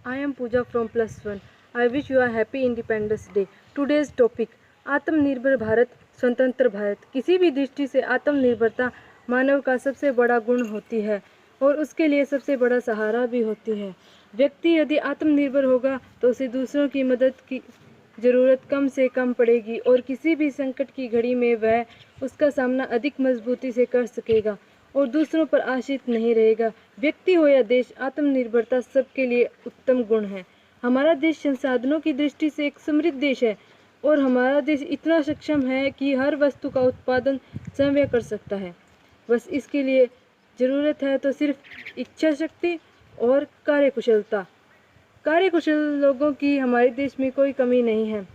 I am Pooja from +1. I wish you a happy Independence Day. Today's topic आत्मनिर्भर भारत, स्वतंत्र भारत। किसी भी दृष्टि से आत्मनिर्भरता मानव का सबसे बड़ा गुण होती है और उसके लिए सबसे बड़ा सहारा भी होती है। व्यक्ति यदि आत्मनिर्भर होगा तो उसे दूसरों की मदद की ज़रूरत कम से कम पड़ेगी और किसी भी संकट की घड़ी में वह उसका सामना अधिक मजबूती से कर सकेगा और दूसरों पर आश्रित नहीं रहेगा। व्यक्ति हो या देश, आत्मनिर्भरता सबके लिए उत्तम गुण है। हमारा देश संसाधनों की दृष्टि से एक समृद्ध देश है और हमारा देश इतना सक्षम है कि हर वस्तु का उत्पादन स्वयं कर सकता है। बस इसके लिए ज़रूरत है तो सिर्फ इच्छा शक्ति और कार्यकुशलता। कार्यकुशल लोगों की हमारे देश में कोई कमी नहीं है।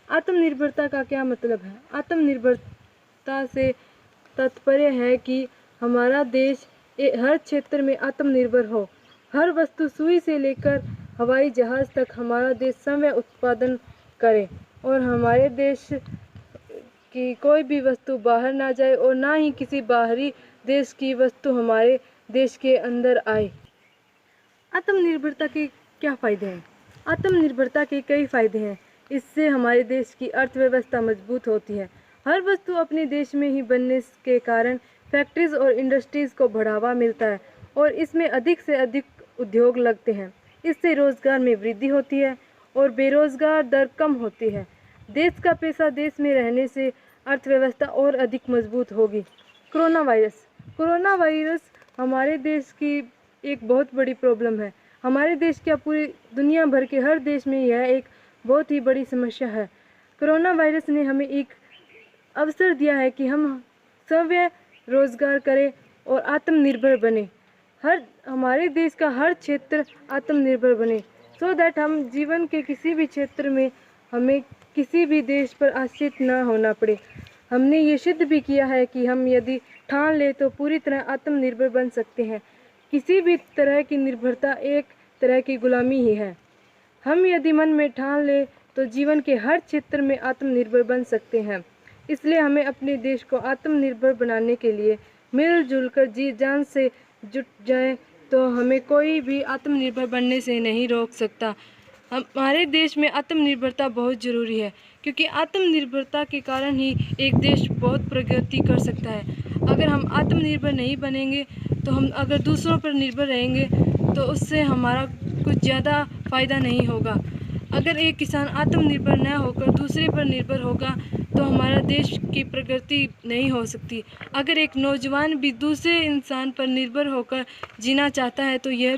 आत्मनिर्भरता का क्या मतलब है? आत्मनिर्भरता से तात्पर्य है कि हमारा देश हर क्षेत्र में आत्मनिर्भर हो। हर वस्तु सुई से लेकर हवाई जहाज़ तक हमारा देश स्वयं उत्पादन करे और हमारे देश की कोई भी वस्तु बाहर ना जाए और ना ही किसी बाहरी देश की वस्तु हमारे देश के अंदर आए। आत्मनिर्भरता के क्या फ़ायदे हैं? आत्मनिर्भरता के कई फ़ायदे हैं। इससे हमारे देश की अर्थव्यवस्था मजबूत होती है। हर वस्तु अपने देश में ही बनने के कारण फैक्ट्रीज और इंडस्ट्रीज़ को बढ़ावा मिलता है और इसमें अधिक से अधिक उद्योग लगते हैं। इससे रोज़गार में वृद्धि होती है और बेरोज़गार दर कम होती है। देश का पैसा देश में रहने से अर्थव्यवस्था और अधिक मजबूत होगी। कोरोना वायरस हमारे देश की एक बहुत बड़ी प्रॉब्लम है। हमारे देश क्या, पूरी दुनिया भर के हर देश में यह एक बहुत ही बड़ी समस्या है। कोरोना वायरस ने हमें एक अवसर दिया है कि हम स्वयं रोजगार करें और आत्मनिर्भर बने। हमारे देश का हर क्षेत्र आत्मनिर्भर बने, सो दैट हम जीवन के किसी भी क्षेत्र में हमें किसी भी देश पर आश्रित न होना पड़े। हमने ये सिद्ध भी किया है कि हम यदि ठान ले तो पूरी तरह आत्मनिर्भर बन सकते हैं। किसी भी तरह की निर्भरता एक तरह की गुलामी ही है। हम यदि मन में ठान ले तो जीवन के हर क्षेत्र में आत्मनिर्भर बन सकते हैं। इसलिए हमें अपने देश को आत्मनिर्भर बनाने के लिए मिलजुल कर जी जान से जुट जाएं, तो हमें कोई भी आत्मनिर्भर बनने से नहीं रोक सकता। हमारे देश में आत्मनिर्भरता बहुत ज़रूरी है, क्योंकि आत्मनिर्भरता के कारण ही एक देश बहुत प्रगति कर सकता है। अगर हम आत्मनिर्भर नहीं बनेंगे तो हम अगर दूसरों पर निर्भर रहेंगे तो उससे हमारा कुछ ज़्यादा फ़ायदा नहीं होगा। अगर एक किसान आत्मनिर्भर न होकर दूसरे पर निर्भर होगा तो हमारा देश की प्रगति नहीं हो सकती। अगर एक नौजवान भी दूसरे इंसान पर निर्भर होकर जीना चाहता है तो यह भी